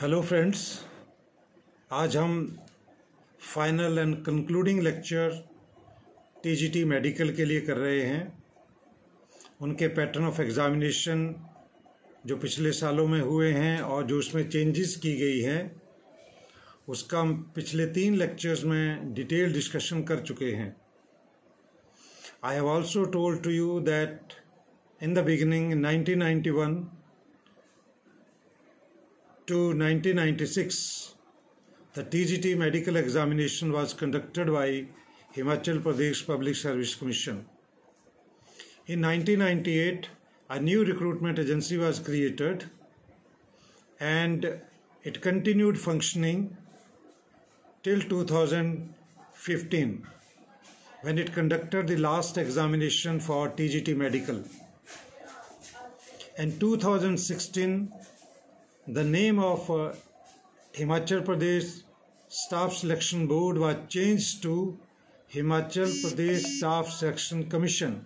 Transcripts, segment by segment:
Hello friends, आज हम final and concluding lecture TGT medical के लिए कर रहे हैं। उनके पैटर्न ऑफ एग्जामिनेशन जो पिछले सालों में हुए हैं और जो उसमें चेंजेस की गई हैं, उसका हम पिछले 3 लेक्चर्स में डिटेल डिस्कशन कर चुके हैं। I have also told to you that in the beginning 1991 to 1996, the TGT medical examination was conducted by Himachal Pradesh Public Service Commission. In 1998, a new recruitment agency was created and it continued functioning till 2015 when it conducted the last examination for TGT medical. In 2016, the name of Himachal Pradesh Staff Selection Board was changed to Himachal Pradesh Staff Selection Commission.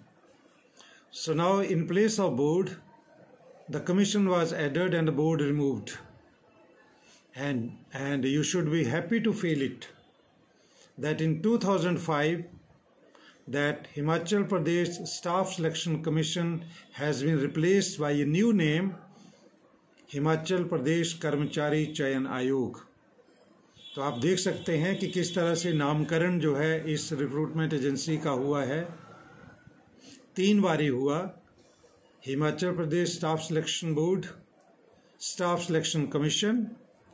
So now in place of board, the commission was added and the board removed. And you should be happy to feel it that in 2005 that Himachal Pradesh Staff Selection Commission has been replaced by a new name, Himachal Pradesh कर्मचारी चयन आयोग। तो आप देख सकते हैं कि किस तरह से नामकरण जो है इस रिक्रूटमेंट एजेंसी का हुआ है। 3 बारी हुआ, Himachal Pradesh staff selection board, staff selection commission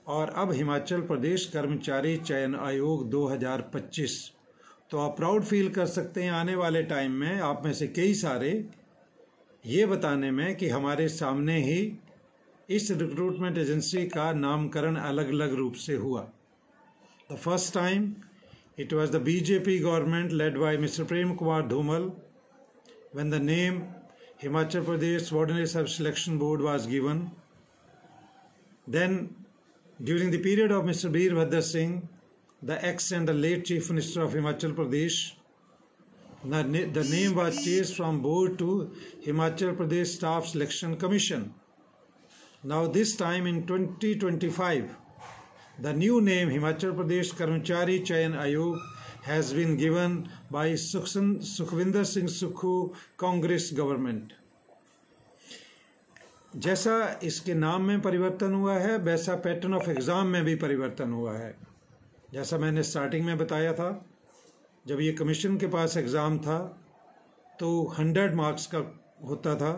और अब हिमाचल प्रदेश कर्मचारी चयन आयोग 2025। तो आप प्राउड फील कर सकते हैं आने वाले टाइम में आप में से कई सारे ये बताने में कि हमारे सामने ही इस रिक्रूटमेंट एजेंसी का नामकरण अलग अलग रूप से हुआ। The first time it was the BJP government led by mister Prem Kumar Dhumal when the name Himachal Pradesh subordinate sub selection board was given. Then during the period of mister Virbhadra Singh, the ex and the late chief minister of Himachal Pradesh, the name was changed from board to Himachal Pradesh staff selection commission. Now this time in 2025, the new name Himachal Pradesh Karmachari Chayan Ayog has been given by Sukhvinder Singh Sukhu Congress government. जैसा इसके नाम में परिवर्तन हुआ है वैसा pattern of exam में भी परिवर्तन हुआ है। जैसा मैंने स्टार्टिंग में बताया था, जब ये कमीशन के पास एग्ज़ाम था तो 100 मार्क्स का होता था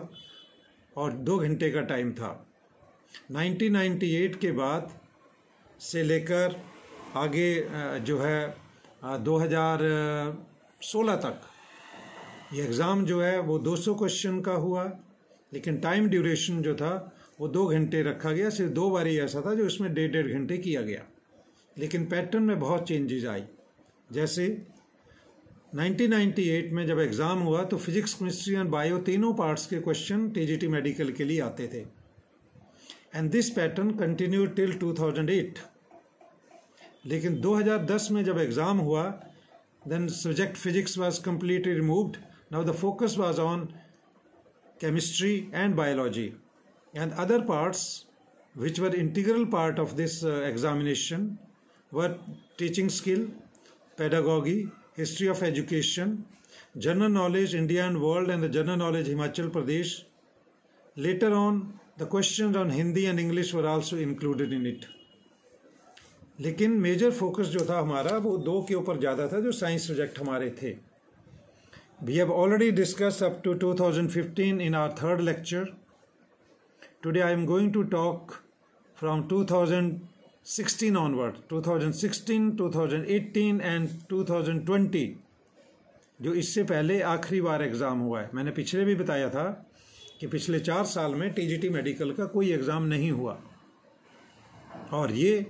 और 2 घंटे का टाइम था। 1998 के बाद से लेकर आगे जो है 2016 तक ये एग्ज़ाम जो है वो 200 क्वेश्चन का हुआ, लेकिन टाइम ड्यूरेशन जो था वो 2 घंटे रखा गया। सिर्फ 2 बार ही ऐसा था जो इसमें 1.5 घंटे किया गया, लेकिन पैटर्न में बहुत चेंजेस आई। जैसे 1998 में जब एग्ज़ाम हुआ तो फिजिक्स, केमिस्ट्री एंड बायो तीनों पार्ट्स के क्वेश्चन टीजीटी मेडिकल के लिए आते थे। And this pattern continued till 2008. लेकिन 2010 में जब एग्ज़ाम हुआ, then subject physics was completely removed. Now the focus was on chemistry and biology, and other parts which were integral part of this examination were teaching skill, pedagogy, history of education, general knowledge India and world, and the general knowledge Himachal Pradesh. Later on the questions on Hindi and English were also included in it. लेकिन major focus जो था हमारा वो 2 के ऊपर ज़्यादा था जो साइंस सब्जेक्ट हमारे थे। We have already discussed up to 2015 in our 3rd lecture. Today I am going to talk from 2016 onward, 2016, 2018 and 2020, जो इससे पहले आखिरी बार एग्ज़ाम हुआ है। मैंने पिछले भी बताया था कि पिछले 4 साल में टीजीटी मेडिकल का कोई एग्ज़ाम नहीं हुआ और ये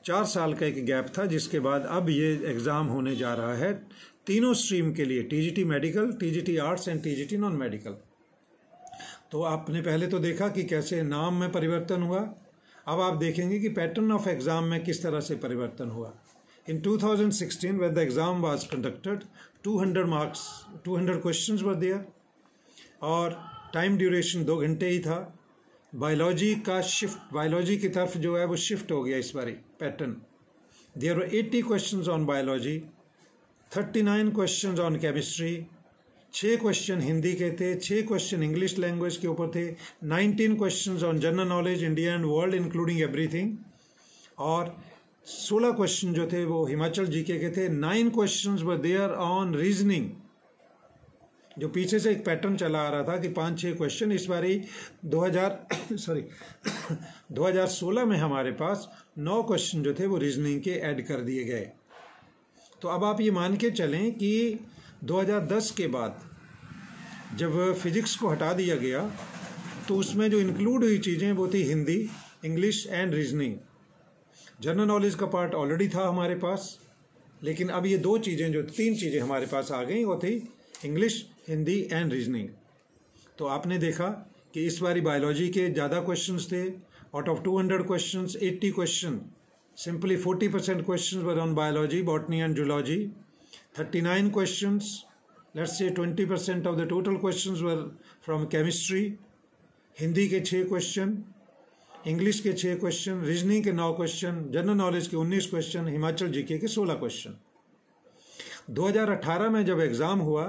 4 साल का एक गैप था, जिसके बाद अब ये एग्ज़ाम होने जा रहा है तीनों स्ट्रीम के लिए, TGT medical, TGT arts and TGT non medical. तो आपने पहले तो देखा कि कैसे नाम में परिवर्तन हुआ। अब आप देखेंगे कि पैटर्न ऑफ एग्ज़ाम में किस तरह से परिवर्तन हुआ। इन 2016 when the exam was conducted, 200 marks, 200 questions were there और टाइम ड्यूरेशन 2 घंटे ही था। बायोलॉजी का शिफ्ट, बायोलॉजी की तरफ जो है वो शिफ्ट हो गया इस बारी pattern. There were 80 questions on biology, 39 questions on chemistry, 6 question Hindi के थे, 6 क्वेश्चन इंग्लिश लैंग्वेज के ऊपर थे, 19 questions on general knowledge India and world including everything, और 16 क्वेश्चन जो थे वो हिमाचल जीके के थे। 9 questions were there on reasoning, जो पीछे से एक पैटर्न चला आ रहा था कि 5-6 क्वेश्चन। इस बारी 2016 में हमारे पास 9 क्वेश्चन जो थे वो रीजनिंग के ऐड कर दिए गए। तो अब आप ये मान के चलें कि 2010 के बाद जब फिजिक्स को हटा दिया गया तो उसमें जो इंक्लूड हुई चीज़ें वो थी Hindi, English and reasoning. General knowledge का पार्ट ऑलरेडी था हमारे पास, लेकिन अब ये 2 चीज़ें, जो 3 चीज़ें हमारे पास आ गई, वो थी इंग्लिश, हिंदी एंड रीजनिंग। तो आपने देखा कि इस बारी बायोलॉजी के ज़्यादा क्वेश्चंस थे। Out of 200 questions 80 question, simply 40% questions were on biology, botany and zoology. 39 questions, let's say 20% of the total questions were from chemistry. Hindi के 6 क्वेश्चन, इंग्लिश के 6 क्वेश्चन, रीजनिंग के 9 क्वेश्चन, जनरल नॉलेज के 19 question, Himachal GK के 16 question. 2018 में जब exam हुआ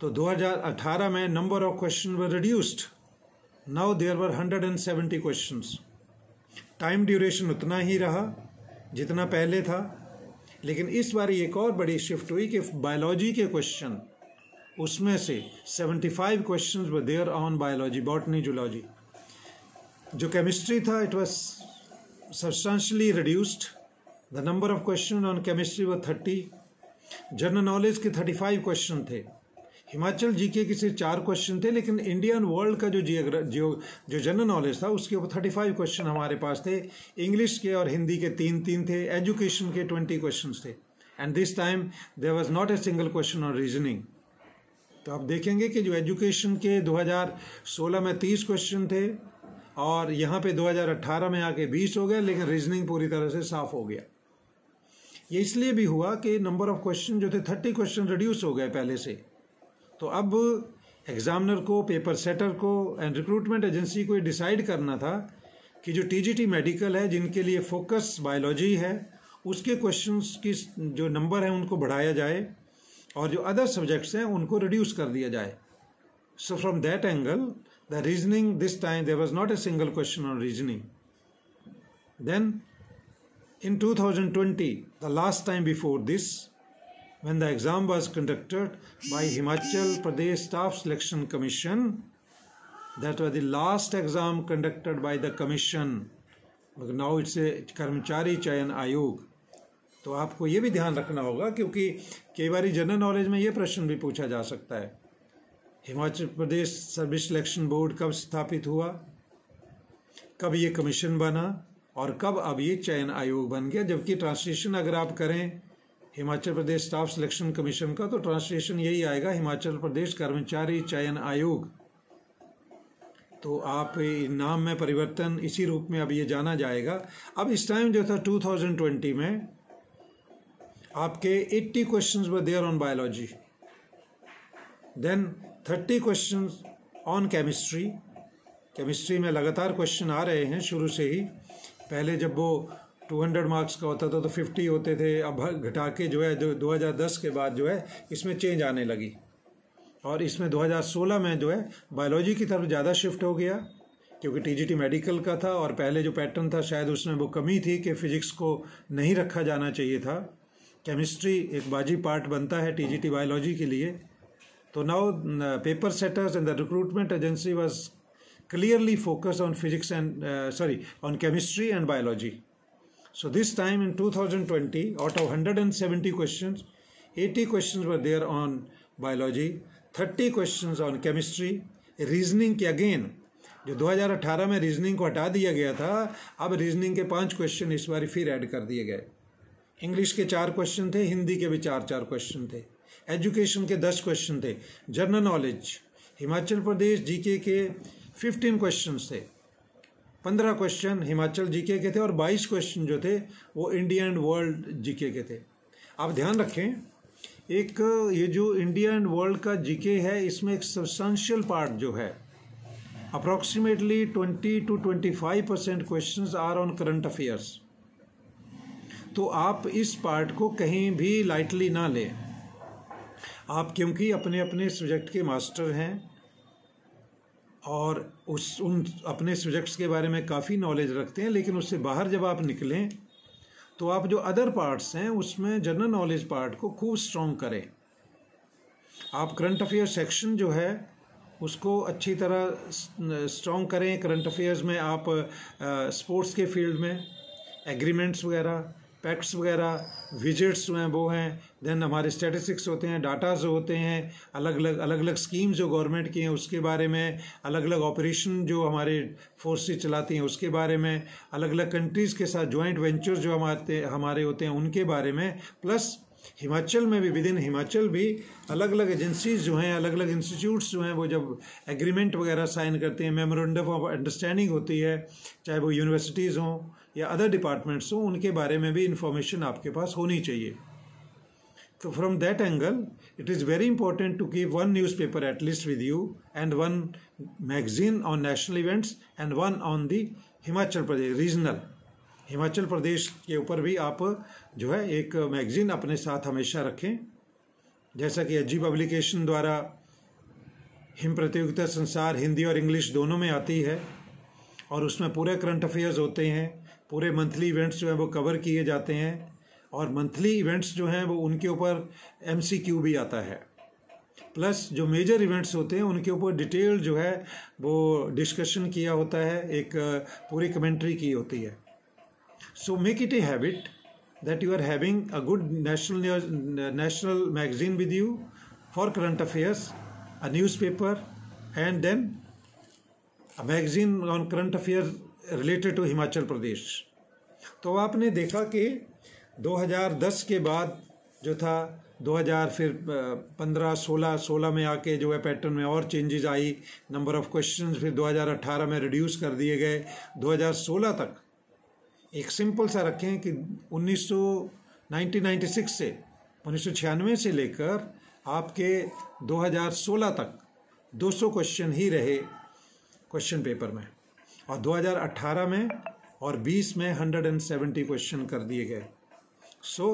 तो 2018 में number of question were reduced, now there were 170 questions. Time duration उतना ही रहा जितना पहले था, लेकिन इस बार एक और बड़ी शिफ्ट हुई कि बायोलॉजी के क्वेश्चन, उसमें से 75 questions were there on biology, botany, zoology. जो केमिस्ट्री था it was substantially reduced, the number of question on chemistry were 30। General knowledge के 35 क्वेश्चन थे, हिमाचल जीके के सिर्फ 4 क्वेश्चन थे, लेकिन इंडियन वर्ल्ड का जो जनरल नॉलेज था उसके ऊपर 35 क्वेश्चन हमारे पास थे। इंग्लिश के और हिंदी के 3-3 थे, एजुकेशन के 20 क्वेश्चन थे, and this time there was not a single question on reasoning. तो आप देखेंगे कि जो एजुकेशन के 2016 में 30 क्वेश्चन थे और यहाँ पे 2018 में आके 20 हो गए, लेकिन रीजनिंग पूरी तरह से साफ हो गया। ये इसलिए भी हुआ कि नंबर ऑफ क्वेश्चन जो थे 30 क्वेश्चन रिड्यूस हो गए पहले से। तो अब एग्जामिनर को, पेपर सेटर को एंड रिक्रूटमेंट एजेंसी को ये डिसाइड करना था कि जो टीजीटी मेडिकल है, जिनके लिए फोकस बायोलॉजी है, उसके क्वेश्चंस की जो नंबर है उनको बढ़ाया जाए और जो अदर सब्जेक्ट्स हैं उनको रिड्यूस कर दिया जाए। So from that angle the reasoning, this time there was not a single question on reasoning. Then in 2020, the last time before this, when the exam was conducted by Himachal Pradesh Staff Selection Commission, that was the last exam conducted by the commission. Now it's a कर्मचारी चयन आयोग। तो आपको ये भी ध्यान रखना होगा, क्योंकि कई बार जनरल नॉलेज में ये प्रश्न भी पूछा जा सकता है, Himachal Pradesh service selection board कब स्थापित हुआ, कब ये कमीशन बना और कब अब ये चयन आयोग बन गया। जबकि ट्रांसलेशन अगर आप करें Himachal Pradesh staff selection commission का, तो ट्रांसलेशन यही आएगा, हिमाचल प्रदेश कर्मचारी चयन आयोग। तो आप नाम में परिवर्तन इसी रूप में अब ये जाना जाएगा। अब इस टाइम जो था 2020 में आपके 80 questions were there on biology, then 30 questions on chemistry. Chemistry में लगातार क्वेश्चन आ रहे हैं शुरू से ही। पहले जब वो 200 मार्क्स का होता था तो 50 होते थे, अब घटा के जो है 2010 के बाद जो है इसमें चेंज आने लगी, और इसमें 2016 में जो है बायोलॉजी की तरफ ज़्यादा शिफ्ट हो गया, क्योंकि टीजीटी मेडिकल का था और पहले जो पैटर्न था शायद उसमें वो कमी थी कि फिजिक्स को नहीं रखा जाना चाहिए था। केमिस्ट्री एक बाजी पार्ट बनता है टीजीटी बायोलॉजी के लिए। तो now paper setters and the recruitment agency was clearly focused on physics and on chemistry and biology. So this time in 2020, out of 170 questions, 80 questions were there on biology, 30 questions on chemistry, reasoning के again जो 2018 में reasoning को हटा दिया गया था, अब reasoning के 5 क्वेश्चन इस बार फिर ऐड कर दिए गए। इंग्लिश के 4 क्वेश्चन थे, हिंदी के भी 4 क्वेश्चन थे, एजुकेशन के 10 क्वेश्चन थे, general knowledge Himachal Pradesh GK के 15 क्वेश्चंस थे, 15 क्वेश्चन हिमाचल जीके के थे और 22 क्वेश्चन जो थे वो इंडिया एंड वर्ल्ड जीके के थे। आप ध्यान रखें, एक ये जो इंडिया एंड वर्ल्ड का जीके है, इसमें एक सब्सटेंशियल पार्ट जो है approximately 20 to 25% questions are on current affairs. तो आप इस पार्ट को कहीं भी लाइटली ना लें आप, क्योंकि अपने अपने सब्जेक्ट के मास्टर हैं और उन अपने सब्जेक्ट्स के बारे में काफ़ी नॉलेज रखते हैं, लेकिन उससे बाहर जब आप निकलें तो आप जो अदर पार्ट्स हैं उसमें जनरल नॉलेज पार्ट को खूब स्ट्रॉन्ग करें। आप करंट अफेयर सेक्शन जो है उसको अच्छी तरह स्ट्रॉन्ग करें। करंट अफेयर्स में आप स्पोर्ट्स के फील्ड में एग्रीमेंट्स वगैरह, पैक्ट्स वगैरह, विजिट्स जो हैं वो हैं, देन हमारे स्टैटिस्टिक्स होते हैं, डाटाज होते हैं, अलग अलग स्कीम्स जो गवर्नमेंट की हैं उसके बारे में, अलग अलग ऑपरेशन जो हमारे फोर्सेस चलाती हैं उसके बारे में, अलग अलग कंट्रीज़ के साथ जॉइंट वेंचर्स जो हमारे होते हैं उनके बारे में, प्लस हिमाचल में भी, विद इन हिमाचल भी अलग अलग एजेंसीज जो हैं, अलग अलग इंस्टीट्यूट्स जो हैं, वो जब एग्रीमेंट वगैरह साइन करते हैं, मेमोरेंडम ऑफ अंडरस्टैंडिंग होती है, चाहे वो यूनिवर्सिटीज़ हों या अदर डिपार्टमेंट्स हों, उनके बारे में भी इंफॉर्मेशन आपके पास होनी चाहिए। तो from that angle it is very important to keep one newspaper at least with you and one magazine on national events and one on the Himachal Pradesh regional. Himachal Pradesh के ऊपर भी आप जो है एक मैगजीन अपने साथ हमेशा रखें, जैसा कि एजी पब्लिकेशन द्वारा हिम प्रतियोगिता संसार हिंदी और इंग्लिश दोनों में आती है और उसमें पूरे करंट अफेयर्स होते हैं, पूरे मंथली इवेंट्स जो हैं वो कवर किए जाते हैं और मंथली इवेंट्स जो हैं वो उनके ऊपर MCQ भी आता है, प्लस जो मेजर इवेंट्स होते हैं उनके ऊपर डिटेल जो है वो डिस्कशन किया होता है, एक पूरी कमेंट्री की होती है। So make it a habit that you are having a good national magazine with you for current affairs, a newspaper, and then a magazine on current affairs related to Himachal Pradesh। तो आपने देखा कि 2010 के बाद जो था 2000 फिर 15, 16 में आके जो है पैटर्न में और changes I, number of questions फिर 2018 में रिड्यूस कर दिए गए, 2016 तक एक सिंपल सा रखें कि 1996 से 1996 से लेकर आपके 2016 तक 200 क्वेश्चन ही रहे क्वेश्चन पेपर में, और 2018 में और 20 में 170 क्वेश्चन कर दिए गए। सो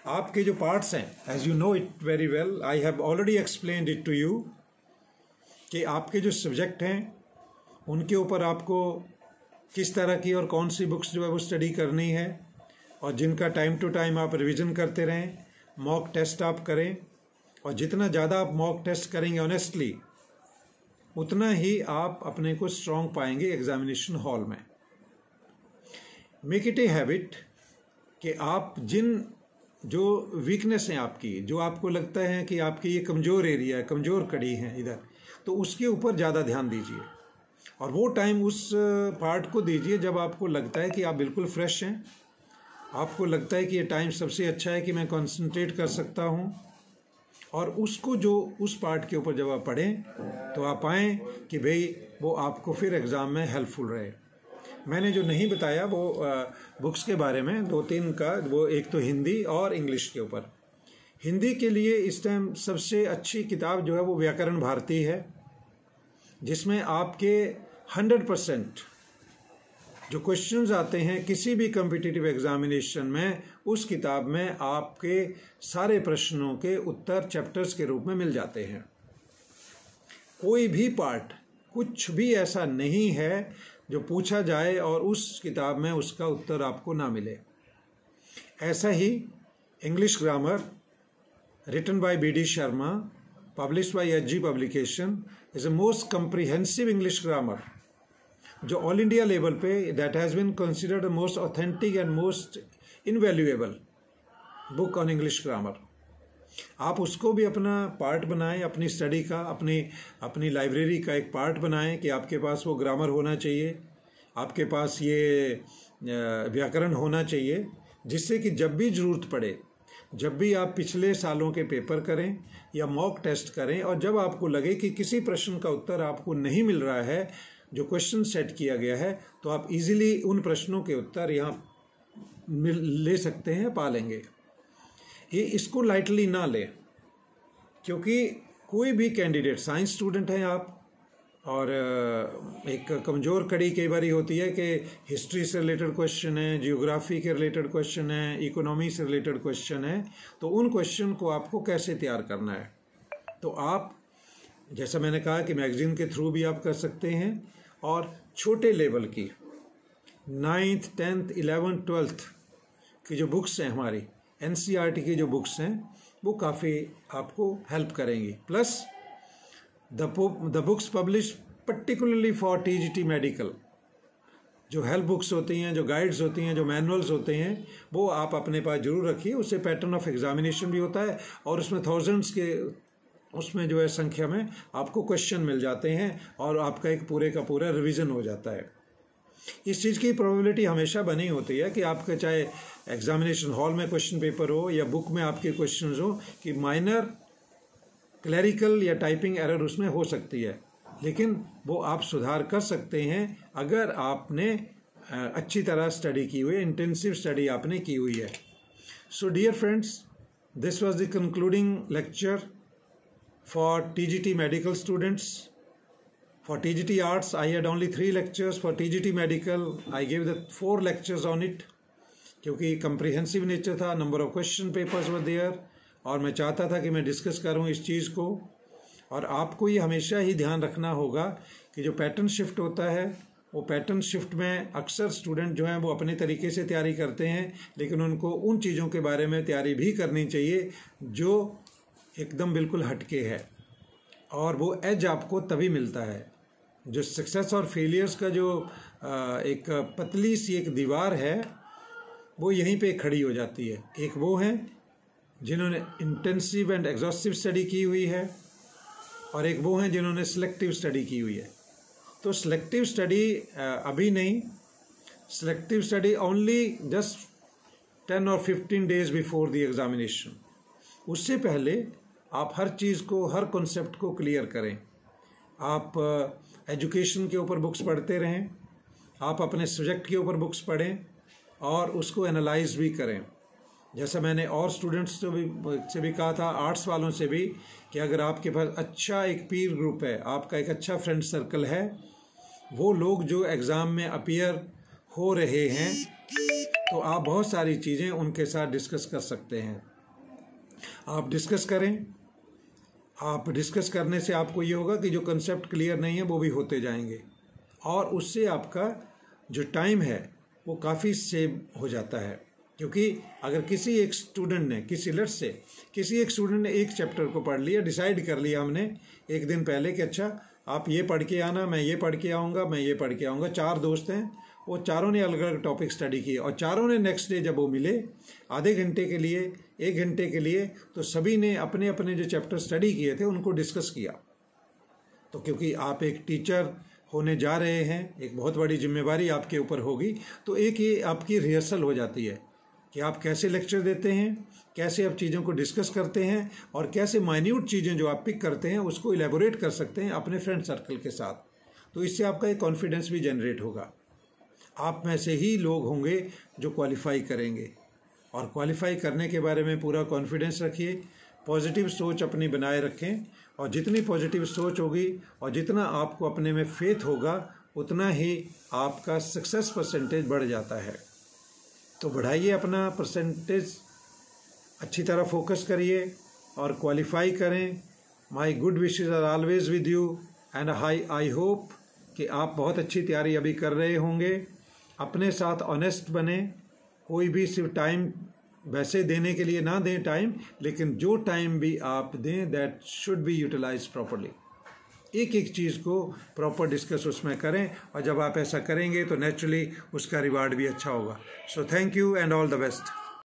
आपके जो पार्ट्स हैं, as you know it very well, I have already explained it to you, कि आपके जो सब्जेक्ट हैं उनके ऊपर आपको किस तरह की और कौन सी बुक्स जो है वो स्टडी करनी है, और जिनका टाइम टू टाइम आप रिवीजन करते रहें, मॉक टेस्ट आप करें, और जितना ज़्यादा आप मॉक टेस्ट करेंगे ऑनेस्टली उतना ही आप अपने को स्ट्रॉन्ग पाएंगे एग्जामिनेशन हॉल में। मेक इट ए हैबिट कि आप जो वीकनेस हैं आपकी, जो आपको लगता है कि आपकी ये कमज़ोर एरिया है, कमज़ोर कड़ी है इधर, तो उसके ऊपर ज़्यादा ध्यान दीजिए और वो टाइम उस पार्ट को दीजिए जब आपको लगता है कि आप बिल्कुल फ्रेश हैं, आपको लगता है कि ये टाइम सबसे अच्छा है कि मैं कंसंट्रेट कर सकता हूँ, और उसको जो उस पार्ट के ऊपर जब आप पढ़ें तो आप पाएँ कि भाई वो आपको फिर एग्ज़ाम में हेल्पफुल रहे। मैंने जो नहीं बताया वो बुक्स के बारे में 2-3 का, वो एक तो हिंदी और इंग्लिश के ऊपर। हिंदी के लिए इस टाइम सबसे अच्छी किताब जो है वो व्याकरण भारती है, जिसमें आपके 100% जो क्वेश्चंस आते हैं किसी भी कॉम्पिटिटिव एग्जामिनेशन में, उस किताब में आपके सारे प्रश्नों के उत्तर चैप्टर्स के रूप में मिल जाते हैं। कोई भी पार्ट, कुछ भी ऐसा नहीं है जो पूछा जाए और उस किताब में उसका उत्तर आपको ना मिले। ऐसा ही English grammar written by BD Sharma, published by AG publication, is a most comprehensive English grammar, जो ऑल इंडिया लेवल पे that has been considered most authentic and most invaluable book on English grammar. आप उसको भी अपना part बनाएं, अपनी study का, अपनी लाइब्रेरी का एक पार्ट बनाएं कि आपके पास वो ग्रामर होना चाहिए, आपके पास ये व्याकरण होना चाहिए, जिससे कि जब भी ज़रूरत पड़े, जब भी आप पिछले सालों के पेपर करें या मॉक टेस्ट करें और जब आपको लगे कि किसी प्रश्न का उत्तर आपको नहीं मिल रहा है जो क्वेश्चन सेट किया गया है, तो आप इजीली उन प्रश्नों के उत्तर यहाँ ले सकते हैं, पा लेंगे। ये इसको लाइटली ना लें, क्योंकि कोई भी कैंडिडेट, साइंस स्टूडेंट हैं आप और एक कमज़ोर कड़ी कई बार होती है कि हिस्ट्री से रिलेटेड क्वेश्चन है, जियोग्राफी के रिलेटेड क्वेश्चन है, इकोनॉमी से रिलेटेड क्वेश्चन है, तो उन क्वेश्चन को आपको कैसे तैयार करना है। तो आप जैसा मैंने कहा कि मैगज़ीन के थ्रू भी आप कर सकते हैं, और छोटे लेवल की 9th 10th 11th 12th की जो बुक्स हैं, हमारी NCERT की जो बुक्स हैं, वो काफ़ी आपको हेल्प करेंगी। Plus the books publish particularly for TGT medical, जो हेल्प बुक्स होती हैं, जो गाइड्स होती हैं, जो मैनुअल्स होते हैं, वो आप अपने पास जरूर रखिए। उससे पैटर्न ऑफ एग्जामिनेशन भी होता है, और उसमें थाउजेंड्स के उसमें जो है संख्या में आपको क्वेश्चन मिल जाते हैं, और आपका एक पूरे का पूरा रिवीजन हो जाता है। इस चीज़ की प्रोबेबिलिटी हमेशा बनी होती है कि आपका चाहे एग्जामिनेशन हॉल में क्वेश्चन पेपर हो या बुक में आपके क्वेश्चंस हो, कि माइनर क्लैरिकल या टाइपिंग एरर उसमें हो सकती है, लेकिन वो आप सुधार कर सकते हैं अगर आपने अच्छी तरह स्टडी की हुई है, इंटेंसिव स्टडी आपने की हुई है। So dear friends, this was the concluding lecture for TGT medical students. For TGT Arts, I had only 3 lectures. For TGT Medical, I gave the 4 lectures on it, क्योंकि comprehensive nature था, number of question papers were there, और मैं चाहता था कि मैं discuss करूं इस चीज़ को। और आपको ये हमेशा ही ध्यान रखना होगा कि जो पैटर्न शिफ्ट होता है, वो पैटर्न शिफ्ट में अक्सर स्टूडेंट जो हैं वो अपने तरीके से तैयारी करते हैं, लेकिन उनको उन चीज़ों के बारे में तैयारी भी करनी चाहिए जो एकदम बिल्कुल हटके है, और वो एज आपको तभी मिलता है। जो सक्सेस और फेलियर्स का जो एक पतली सी एक दीवार है, वो यहीं पे खड़ी हो जाती है। एक वो हैं जिन्होंने इंटेंसिव एंड एग्जॉस्टिव स्टडी की हुई है, और एक वो हैं जिन्होंने सिलेक्टिव स्टडी की हुई है। तो सिलेक्टिव स्टडी अभी नहीं, सिलेक्टिव स्टडी ओनली जस्ट 10 और 15 डेज बिफोर द एग्जामिनेशन। उससे पहले आप हर चीज़ को, हर कॉन्सेप्ट को क्लियर करें। आप एजुकेशन के ऊपर बुक्स पढ़ते रहें, आप अपने सब्जेक्ट के ऊपर बुक्स पढ़ें, और उसको एनालाइज भी करें। जैसा मैंने और स्टूडेंट्स से भी कहा था, आर्ट्स वालों से भी, कि अगर आपके पास अच्छा एक पीर ग्रुप है, आपका एक अच्छा फ्रेंड सर्कल है, वो लोग जो एग्ज़ाम में अपीयर हो रहे हैं, तो आप बहुत सारी चीज़ें उनके साथ डिस्कस कर सकते हैं। आप डिस्कस करें। आप डिस्कस करने से आपको ये होगा कि जो कंसेप्ट क्लियर नहीं है वो भी होते जाएंगे, और उससे आपका जो टाइम है वो काफ़ी सेव हो जाता है। क्योंकि अगर किसी एक स्टूडेंट ने किसी एक स्टूडेंट ने एक चैप्टर को पढ़ लिया, डिसाइड कर लिया हमने एक दिन पहले कि अच्छा आप ये पढ़ के आना, मैं ये पढ़ के आऊँगा, मैं ये पढ़ के आऊँगा। 4 दोस्त हैं, वो चारों ने अलग अलग टॉपिक स्टडी किए, और चारों ने नेक्स्ट डे जब वो मिले आधे घंटे के लिए, 1 घंटे के लिए, तो सभी ने अपने अपने जो चैप्टर स्टडी किए थे उनको डिस्कस किया। तो क्योंकि आप एक टीचर होने जा रहे हैं, एक बहुत बड़ी जिम्मेवारी आपके ऊपर होगी, तो एक ये आपकी रिहर्सल हो जाती है कि आप कैसे लेक्चर देते हैं, कैसे आप चीज़ों को डिस्कस करते हैं, और कैसे माइन्यूट चीज़ें जो आप पिक करते हैं उसको इलेबोरेट कर सकते हैं अपने फ्रेंड सर्कल के साथ। तो इससे आपका एक कॉन्फिडेंस भी जनरेट होगा। आप में से ही लोग होंगे जो क्वालिफाई करेंगे, और क्वालिफाई करने के बारे में पूरा कॉन्फिडेंस रखिए। पॉजिटिव सोच अपनी बनाए रखें, और जितनी पॉजिटिव सोच होगी और जितना आपको अपने में फेथ होगा, उतना ही आपका सक्सेस परसेंटेज बढ़ जाता है। तो बढ़ाइए अपना परसेंटेज, अच्छी तरह फोकस करिए और क्वालिफाई करें। My good wishes are always with you, and I hope कि आप बहुत अच्छी तैयारी अभी कर रहे होंगे। अपने साथ ऑनेस्ट बने, कोई भी सिर्फ टाइम वैसे देने के लिए ना दें टाइम, लेकिन जो टाइम भी आप दें that should be utilise properly. एक एक चीज़ को प्रॉपर डिस्कस उसमें करें, और जब आप ऐसा करेंगे तो नेचुरली उसका रिवार्ड भी अच्छा होगा। So thank you and all the best.